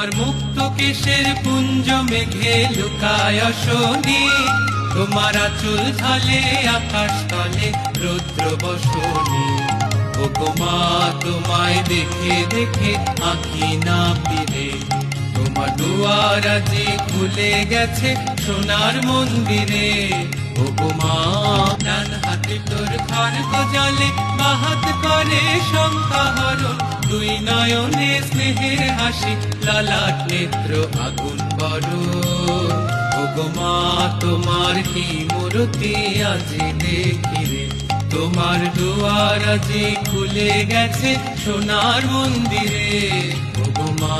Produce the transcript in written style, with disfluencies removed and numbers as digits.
তোমার মুক্ত কেশের পুঞ্জ মেঘে লুকায় শনি, তোমার আঁচল ঢালে আকাশ তলে রুদ্র বসনি। ওগো মা তোমায় দেখে দেখে আঁখি না ফিরে, তোমার দুয়ার আজি খুলে গেছে সোনার মন্দিরে। ওগো মা ডান হাতে তোর খড়গ জলে, বাহাত করে শঙ্কা হরণ, দুই নয়নে স্নেহের হাসি, লালাট নেত্র আগুন বরণ। ওগো মা তোমার কি মূর্তি আজি দেখি রে, তোমার দুয়ার আজি খুলে গেছে সোনার মন্দিরে। ওগো মা